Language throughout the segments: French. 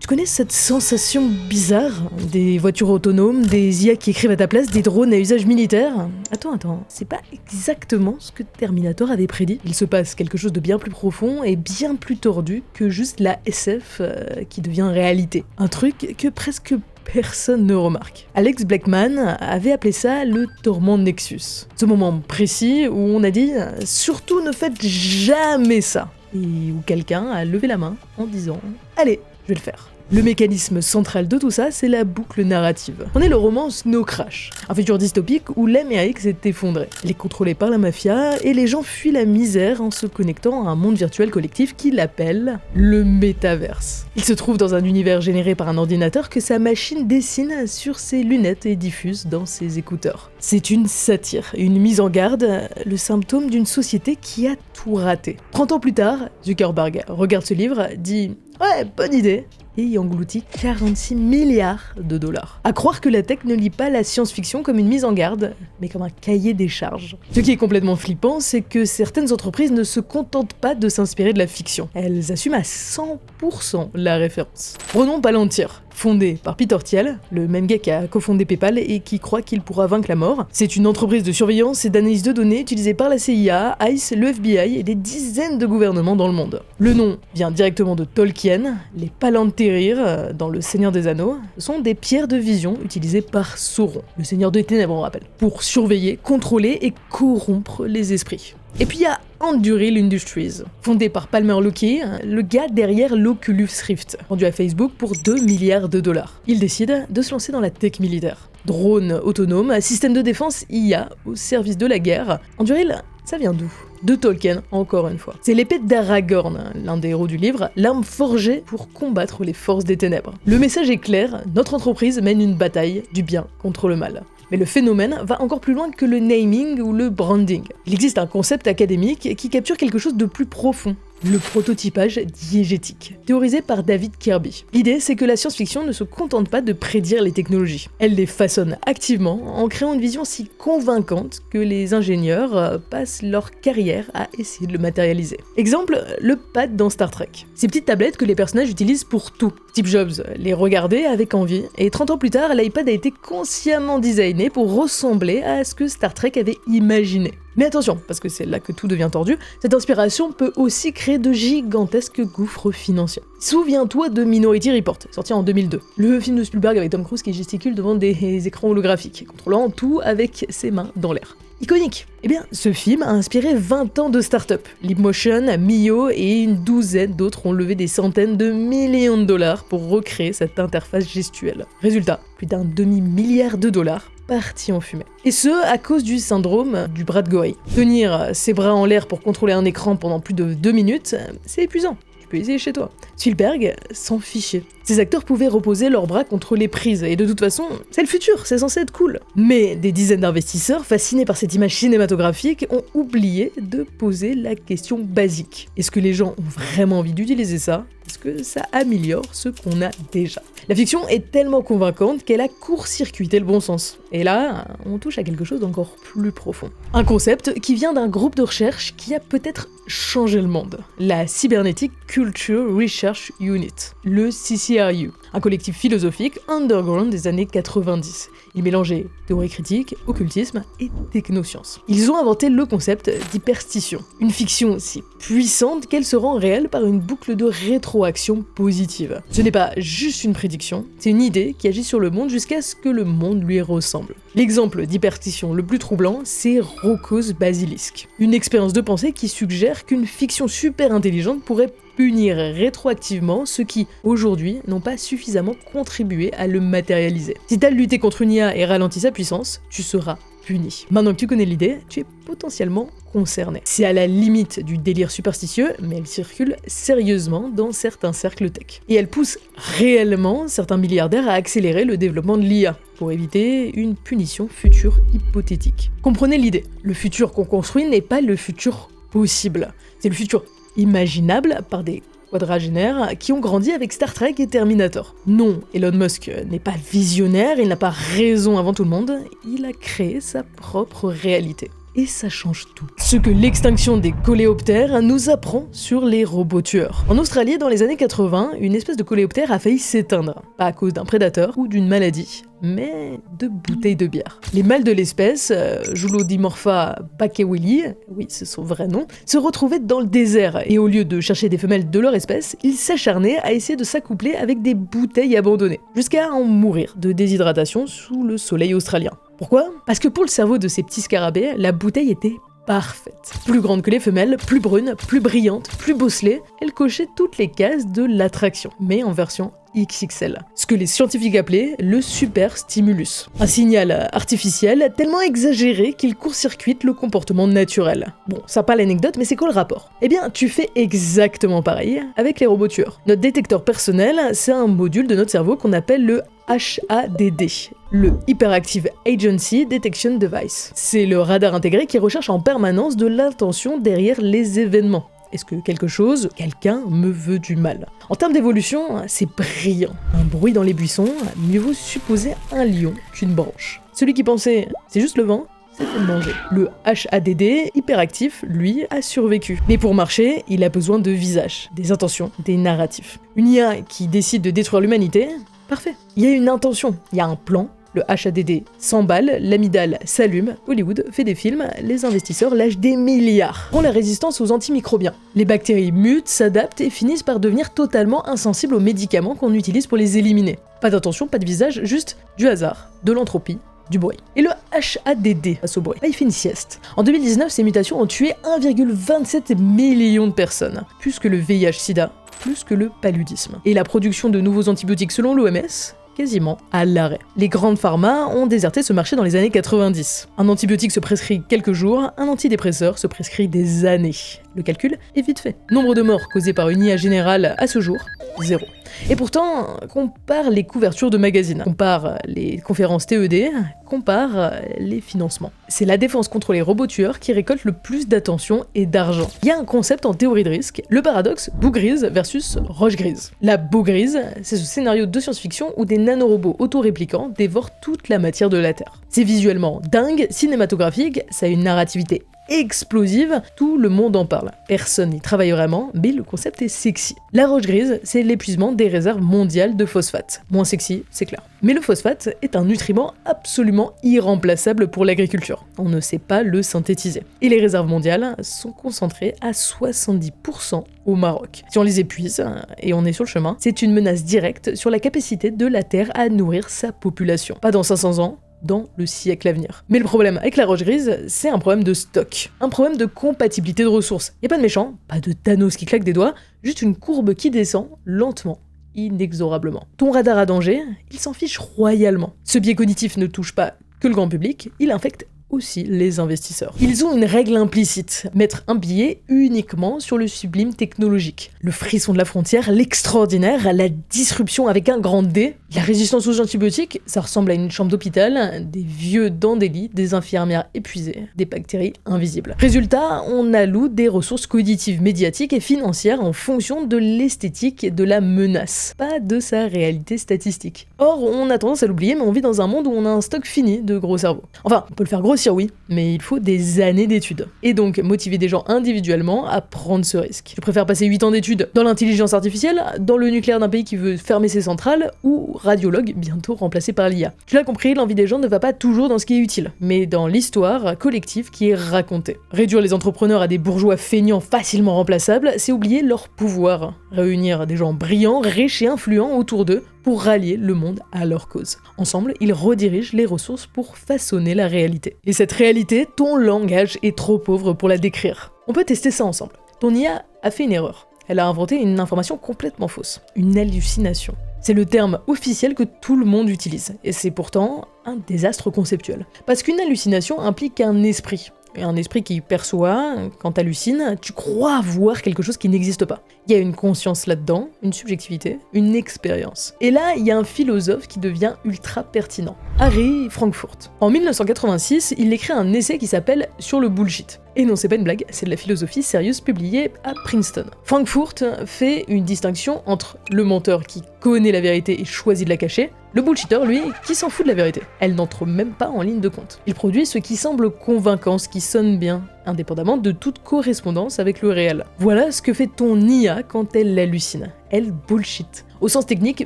connais cette sensation bizarre des voitures autonomes, des IA qui écrivent à ta place, des drones à usage militaire? Attends, c'est pas exactement ce que Terminator avait prédit. Il se passe quelque chose de bien plus profond et bien plus tordu que juste la SF qui devient réalité. Un truc que presque personne ne remarque. Alex Blackman avait appelé ça le tourment de Nexus. Ce moment précis où on a dit « surtout ne faites jamais ça » et où quelqu'un a levé la main en disant « allez, je vais le faire ». Le mécanisme central de tout ça, c'est la boucle narrative. On est le roman Snow Crash, un futur dystopique où l'Amérique s'est effondrée. Elle est contrôlée par la mafia et les gens fuient la misère en se connectant à un monde virtuel collectif qu'il appelle le métaverse. Il se trouve dans un univers généré par un ordinateur que sa machine dessine sur ses lunettes et diffuse dans ses écouteurs. C'est une satire, une mise en garde, le symptôme d'une société qui a tout raté. 30 ans plus tard, Zuckerberg regarde ce livre, dit « ouais, bonne idée !» et y engloutit 46 milliards de dollars. À croire que la tech ne lit pas la science-fiction comme une mise en garde, mais comme un cahier des charges. Ce qui est complètement flippant, c'est que certaines entreprises ne se contentent pas de s'inspirer de la fiction. Elles assument à 100% la référence. Prenons Palantir. Fondé par Peter Thiel, le même gars qui a cofondé PayPal et qui croit qu'il pourra vaincre la mort. C'est une entreprise de surveillance et d'analyse de données utilisée par la CIA, ICE, le FBI et des dizaines de gouvernements dans le monde. Le nom vient directement de Tolkien. Les Palantirir, dans Le Seigneur des Anneaux, sont des pierres de vision utilisées par Sauron, le Seigneur des Ténèbres on rappelle, pour surveiller, contrôler et corrompre les esprits. Et puis il y a Anduril Industries, fondé par Palmer Luckey, le gars derrière l'Oculus Rift, vendu à Facebook pour 2 milliards de dollars. Il décide de se lancer dans la tech militaire. Drones autonomes, système de défense IA au service de la guerre. Anduril, ça vient d'où? De Tolkien, encore une fois. C'est l'épée d'Aragorn, l'un des héros du livre, l'arme forgée pour combattre les forces des ténèbres. Le message est clair, notre entreprise mène une bataille du bien contre le mal. Mais le phénomène va encore plus loin que le naming ou le branding. Il existe un concept académique qui capture quelque chose de plus profond. Le prototypage diégétique, théorisé par David Kirby. L'idée, c'est que la science-fiction ne se contente pas de prédire les technologies. Elle les façonne activement en créant une vision si convaincante que les ingénieurs passent leur carrière à essayer de le matérialiser. Exemple, le pad dans Star Trek. Ces petites tablettes que les personnages utilisent pour tout. Steve Jobs les regardait avec envie, et 30 ans plus tard, l'iPad a été consciemment designé pour ressembler à ce que Star Trek avait imaginé. Mais attention, parce que c'est là que tout devient tordu, cette inspiration peut aussi créer de gigantesques gouffres financiers. Souviens-toi de Minority Report, sorti en 2002. Le film de Spielberg avec Tom Cruise qui gesticule devant des écrans holographiques, contrôlant tout avec ses mains dans l'air. Iconique. Eh bien, ce film a inspiré 20 ans de start-up. Leapmotion, Mio et une douzaine d'autres ont levé des centaines de millions de dollars pour recréer cette interface gestuelle. Résultat, plus d'un demi-milliard de dollars partis en fumée. Et ce, à cause du syndrome du bras de gorille. Tenir ses bras en l'air pour contrôler un écran pendant plus de 2 minutes, c'est épuisant. Tu peux essayer chez toi. Spielberg s'en fichait. Ces acteurs pouvaient reposer leurs bras contre les prises, et de toute façon, c'est le futur, c'est censé être cool. Mais des dizaines d'investisseurs, fascinés par cette image cinématographique, ont oublié de poser la question basique. Est-ce que les gens ont vraiment envie d'utiliser ça? Est-ce que ça améliore ce qu'on a déjà? La fiction est tellement convaincante qu'elle a court-circuité le bon sens. Et là, on touche à quelque chose d'encore plus profond. Un concept qui vient d'un groupe de recherche qui a peut-être changé le monde. La Cybernetic Culture Research Unit, le CCRU, un collectif philosophique underground des années 90. Ils mélangeaient théorie critique, occultisme et technosciences. Ils ont inventé le concept d'hyperstition, une fiction si puissante qu'elle se rend réelle par une boucle de rétroaction positive. Ce n'est pas juste une prédiction, c'est une idée qui agit sur le monde jusqu'à ce que le monde lui ressemble. L'exemple d'hyperstition le plus troublant, c'est Rocco's Basilisk, une expérience de pensée qui suggère qu'une fiction super intelligente pourrait punir rétroactivement ceux qui, aujourd'hui, n'ont pas suffisamment contribué à le matérialiser. Si t'as lutté contre une IA et ralenti sa puissance, tu seras puni. Maintenant que tu connais l'idée, tu es potentiellement concerné. C'est à la limite du délire superstitieux, mais elle circule sérieusement dans certains cercles tech. Et elle pousse réellement certains milliardaires à accélérer le développement de l'IA, pour éviter une punition future hypothétique. Comprenez l'idée, le futur qu'on construit n'est pas le futur possible, c'est le futur imaginable par des quadragénaires qui ont grandi avec Star Trek et Terminator. Non, Elon Musk n'est pas visionnaire, il n'a pas raison avant tout le monde, il a créé sa propre réalité. Et ça change tout. Ce que l'extinction des coléoptères nous apprend sur les robots tueurs. En Australie, dans les années 80, une espèce de coléoptère a failli s'éteindre. Pas à cause d'un prédateur ou d'une maladie, mais de bouteilles de bière. Les mâles de l'espèce, Julodimorpha bakeweli, oui c'est son vrai nom, se retrouvaient dans le désert et au lieu de chercher des femelles de leur espèce, ils s'acharnaient à essayer de s'accoupler avec des bouteilles abandonnées, jusqu'à en mourir de déshydratation sous le soleil australien. Pourquoi ? Parce que pour le cerveau de ces petits scarabées, la bouteille était parfaite. Plus grande que les femelles, plus brune, plus brillante, plus bosselée, elle cochait toutes les cases de l'attraction, mais en version XXL. Ce que les scientifiques appelaient le super stimulus. Un signal artificiel tellement exagéré qu'il court-circuite le comportement naturel. Bon, ça pas l'anecdote, mais c'est quoi le rapport ? Eh bien, tu fais exactement pareil avec les robots tueurs. Notre détecteur personnel, c'est un module de notre cerveau qu'on appelle le HADD, le Hyperactive Agency Detection Device. C'est le radar intégré qui recherche en permanence de l'intention derrière les événements. Est-ce que quelque chose, quelqu'un me veut du mal ? En termes d'évolution, c'est brillant. Un bruit dans les buissons, mieux vaut supposer un lion qu'une branche. Celui qui pensait « c'est juste le vent », s'est fait manger. Le HADD hyperactif, lui, a survécu. Mais pour marcher, il a besoin de visages, des intentions, des narratifs. Une IA qui décide de détruire l'humanité, parfait. Il y a une intention, il y a un plan. Le HADD s'emballe, l'amygdale s'allume, Hollywood fait des films, les investisseurs lâchent des milliards pour la résistance aux antimicrobiens. Les bactéries mutent, s'adaptent et finissent par devenir totalement insensibles aux médicaments qu'on utilise pour les éliminer. Pas d'intention, pas de visage, juste du hasard, de l'entropie, du bruit. Et le HADD face au bruit, il fait une sieste. En 2019, ces mutations ont tué 1,27 million de personnes, plus que le VIH-Sida, plus que le paludisme. Et la production de nouveaux antibiotiques selon l'OMS, quasiment à l'arrêt. Les grandes pharma ont déserté ce marché dans les années 90. Un antibiotique se prescrit quelques jours, un antidépresseur se prescrit des années. Le calcul est vite fait. Nombre de morts causés par une IA générale à ce jour, 0. Et pourtant, compare les couvertures de magazines, compare les conférences TED, compare les financements. C'est la défense contre les robots tueurs qui récolte le plus d'attention et d'argent. Il y a un concept en théorie de risque, le paradoxe boue grise versus roche grise. La boue grise, c'est ce scénario de science-fiction où des nanorobots autoréplicants dévorent toute la matière de la Terre. C'est visuellement dingue, cinématographique, ça a une narrativité explosive, tout le monde en parle. Personne n'y travaille vraiment, mais le concept est sexy. La roche grise, c'est l'épuisement des réserves mondiales de phosphate. Moins sexy, c'est clair. Mais le phosphate est un nutriment absolument irremplaçable pour l'agriculture. On ne sait pas le synthétiser. Et les réserves mondiales sont concentrées à 70% au Maroc. Si on les épuise, et on est sur le chemin, c'est une menace directe sur la capacité de la Terre à nourrir sa population. Pas dans 500 ans, dans le siècle à venir. Mais le problème avec la roche grise, c'est un problème de stock, un problème de compatibilité de ressources. Y a pas de méchant, pas de Thanos qui claque des doigts, juste une courbe qui descend lentement, inexorablement. Ton radar à danger, il s'en fiche royalement. Ce biais cognitif ne touche pas que le grand public, il infecte aussi les investisseurs. Ils ont une règle implicite, mettre un billet uniquement sur le sublime technologique. Le frisson de la frontière, l'extraordinaire, la disruption avec un grand D. La résistance aux antibiotiques, ça ressemble à une chambre d'hôpital, des vieux dans des lits, des infirmières épuisées, des bactéries invisibles. Résultat, on alloue des ressources cognitives, médiatiques et financières en fonction de l'esthétique et de la menace, pas de sa réalité statistique. Or, on a tendance à l'oublier, mais on vit dans un monde où on a un stock fini de gros cerveaux. Enfin, on peut le faire grossir, oui, mais il faut des années d'études. Et donc, motiver des gens individuellement à prendre ce risque. Je préfère passer 8 ans d'études dans l'intelligence artificielle, dans le nucléaire d'un pays qui veut fermer ses centrales, ou radiologue bientôt remplacé par l'IA. Tu l'as compris, l'envie des gens ne va pas toujours dans ce qui est utile, mais dans l'histoire collective qui est racontée. Réduire les entrepreneurs à des bourgeois feignants facilement remplaçables, c'est oublier leur pouvoir. Réunir des gens brillants, riches et influents autour d'eux pour rallier le monde à leur cause. Ensemble, ils redirigent les ressources pour façonner la réalité. Et cette réalité, ton langage est trop pauvre pour la décrire. On peut tester ça ensemble. Ton IA a fait une erreur. Elle a inventé une information complètement fausse. Une hallucination. C'est le terme officiel que tout le monde utilise, et c'est pourtant un désastre conceptuel. Parce qu'une hallucination implique un esprit. Et un esprit qui perçoit, quand t'hallucines, tu crois voir quelque chose qui n'existe pas. Il y a une conscience là-dedans, une subjectivité, une expérience. Et là, il y a un philosophe qui devient ultra pertinent. Harry Frankfurt. En 1986, il écrit un essai qui s'appelle « Sur le bullshit ». Et non, c'est pas une blague, c'est de la philosophie sérieuse publiée à Princeton. Frankfurt fait une distinction entre le menteur qui connaît la vérité et choisit de la cacher, Le bullshitter, lui, qui s'en fout de la vérité. Elle n'entre même pas en ligne de compte. Il produit ce qui semble convaincant, ce qui sonne bien, indépendamment de toute correspondance avec le réel. Voilà ce que fait ton IA quand elle hallucine. Elle bullshit. Au sens technique,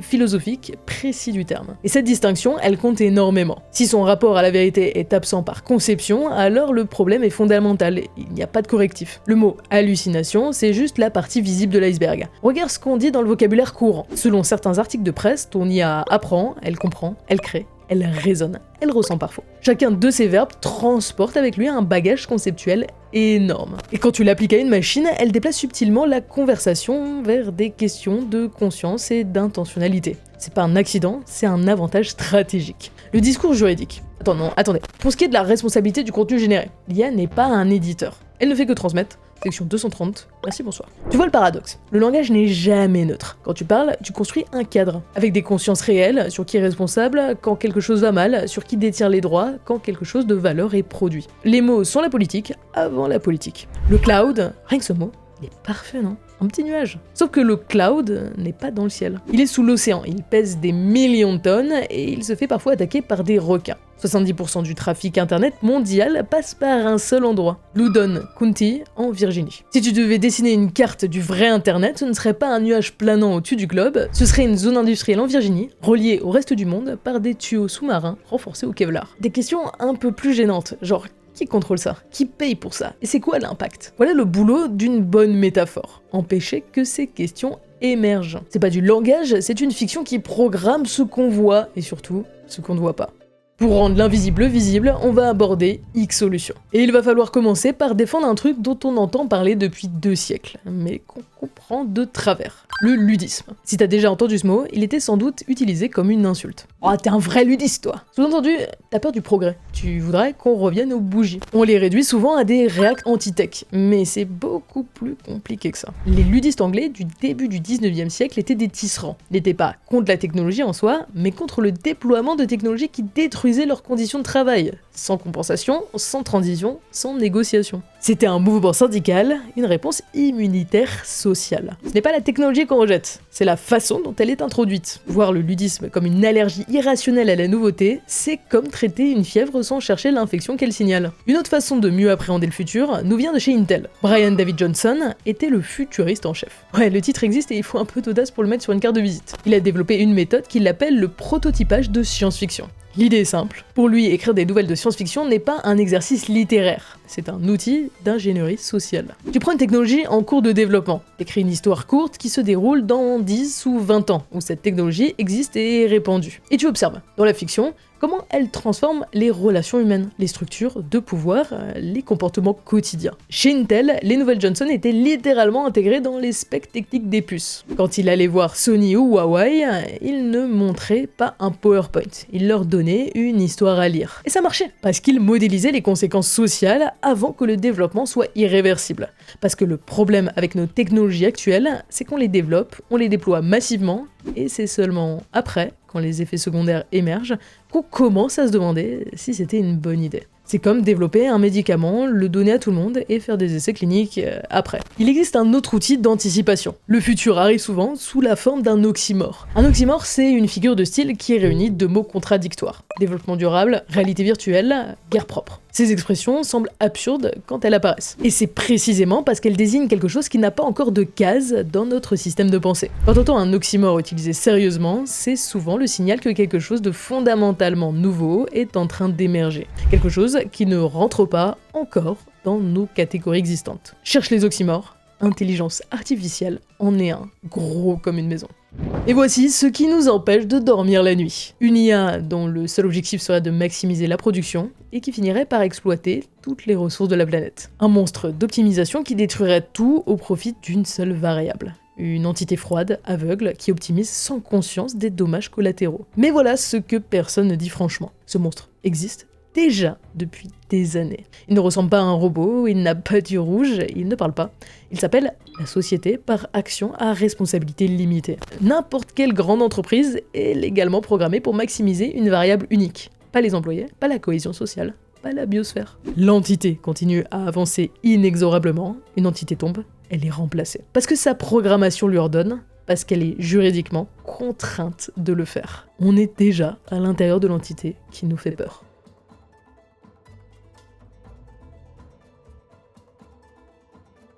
philosophique, précis du terme. Et cette distinction, elle compte énormément. Si son rapport à la vérité est absent par conception, alors le problème est fondamental, il n'y a pas de correctif. Le mot hallucination, c'est juste la partie visible de l'iceberg. Regarde ce qu'on dit dans le vocabulaire courant. Selon certains articles de presse, ton IA apprend, elle comprend, elle crée, elle raisonne, elle ressent parfois. Chacun de ces verbes transporte avec lui un bagage conceptuel énorme. Et quand tu l'appliques à une machine, elle déplace subtilement la conversation vers des questions de conscience et d'intentionnalité. C'est pas un accident, c'est un avantage stratégique. Le discours juridique. Attendez. Pour ce qui est de la responsabilité du contenu généré, l'IA n'est pas un éditeur. Elle ne fait que transmettre. Section 230, merci, bonsoir. Tu vois le paradoxe, le langage n'est jamais neutre. Quand tu parles, tu construis un cadre, avec des consciences réelles sur qui est responsable quand quelque chose va mal, sur qui détient les droits quand quelque chose de valeur est produit. Les mots sont la politique avant la politique. Le cloud, rien que ce mot, il est parfait, non ? Un petit nuage. Sauf que le cloud n'est pas dans le ciel. Il est sous l'océan, il pèse des millions de tonnes et il se fait parfois attaquer par des requins. 70% du trafic internet mondial passe par un seul endroit, Loudoun County, en Virginie. Si tu devais dessiner une carte du vrai internet, ce ne serait pas un nuage planant au-dessus du globe, ce serait une zone industrielle en Virginie, reliée au reste du monde par des tuyaux sous-marins renforcés au Kevlar. Des questions un peu plus gênantes, genre qui contrôle ça? Qui paye pour ça? Et c'est quoi l'impact? Voilà le boulot d'une bonne métaphore. Empêcher que ces questions émergent. C'est pas du langage, c'est une fiction qui programme ce qu'on voit, et surtout, ce qu'on ne voit pas. Pour rendre l'invisible visible, on va aborder X solutions. Et il va falloir commencer par défendre un truc dont on entend parler depuis 2 siècles, mais qu'on comprend de travers. Le ludisme. Si t'as déjà entendu ce mot, il était sans doute utilisé comme une insulte. Oh, t'es un vrai ludiste, toi. Sous-entendu, t'as peur du progrès. Tu voudrais qu'on revienne aux bougies. On les réduit souvent à des réacts anti-tech, mais c'est beaucoup plus compliqué que ça. Les ludistes anglais du début du 19e siècle étaient des tisserands. Ils n'étaient pas contre la technologie en soi, mais contre le déploiement de technologies qui détruisaient leurs conditions de travail. Sans compensation, sans transition, sans négociation. C'était un mouvement syndical, une réponse immunitaire sociale. Ce n'est pas la technologie qu'on rejette, c'est la façon dont elle est introduite. Voir le ludisme comme une allergie irrationnelle à la nouveauté, c'est comme traiter une fièvre sans chercher l'infection qu'elle signale. Une autre façon de mieux appréhender le futur nous vient de chez Intel. Brian David Johnson était le futuriste en chef. Ouais, le titre existe et il faut un peu d'audace pour le mettre sur une carte de visite. Il a développé une méthode qu'il appelle le prototypage de science-fiction. L'idée est simple. Pour lui, écrire des nouvelles de science-fiction n'est pas un exercice littéraire, c'est un outil d'ingénierie sociale. Tu prends une technologie en cours de développement, t'écris une histoire courte qui se déroule dans 10 ou 20 ans, où cette technologie existe et est répandue. Et tu observes, dans la fiction, comment elle transforme les relations humaines, les structures de pouvoir, les comportements quotidiens. Chez Intel, les nouvelles Johnson étaient littéralement intégrées dans les specs techniques des puces. Quand il allait voir Sony ou Huawei, il ne montrait pas un PowerPoint, il leur donnait une histoire à lire. Et ça marchait, parce qu'il modélisait les conséquences sociales avant que le développement soit irréversible. Parce que le problème avec nos technologies actuelles, c'est qu'on les développe, on les déploie massivement, et c'est seulement après, quand les effets secondaires émergent, qu'on commence à se demander si c'était une bonne idée. C'est comme développer un médicament, le donner à tout le monde et faire des essais cliniques après. Il existe un autre outil d'anticipation. Le futur arrive souvent sous la forme d'un oxymore. Un oxymore, c'est une figure de style qui réunit 2 mots contradictoires. Développement durable, réalité virtuelle, guerre propre. Ces expressions semblent absurdes quand elles apparaissent. Et c'est précisément parce qu'elles désignent quelque chose qui n'a pas encore de case dans notre système de pensée. Quand on entend un oxymore utilisé sérieusement, c'est souvent le signal que quelque chose de fondamentalement nouveau est en train d'émerger. Quelque chose qui ne rentre pas encore dans nos catégories existantes. Cherche les oxymores, intelligence artificielle en est un, gros comme une maison. Et voici ce qui nous empêche de dormir la nuit. Une IA dont le seul objectif serait de maximiser la production et qui finirait par exploiter toutes les ressources de la planète. Un monstre d'optimisation qui détruirait tout au profit d'une seule variable. Une entité froide, aveugle, qui optimise sans conscience des dommages collatéraux. Mais voilà ce que personne ne dit franchement. Ce monstre existe déjà depuis des années. Il ne ressemble pas à un robot, il n'a pas d'yeux rouges, il ne parle pas. Il s'appelle la société par action à responsabilité limitée. N'importe quelle grande entreprise est légalement programmée pour maximiser une variable unique. Pas les employés, pas la cohésion sociale, pas la biosphère. L'entité continue à avancer inexorablement, une entité tombe, elle est remplacée. Parce que sa programmation lui ordonne parce qu'elle est juridiquement contrainte de le faire. On est déjà à l'intérieur de l'entité qui nous fait peur.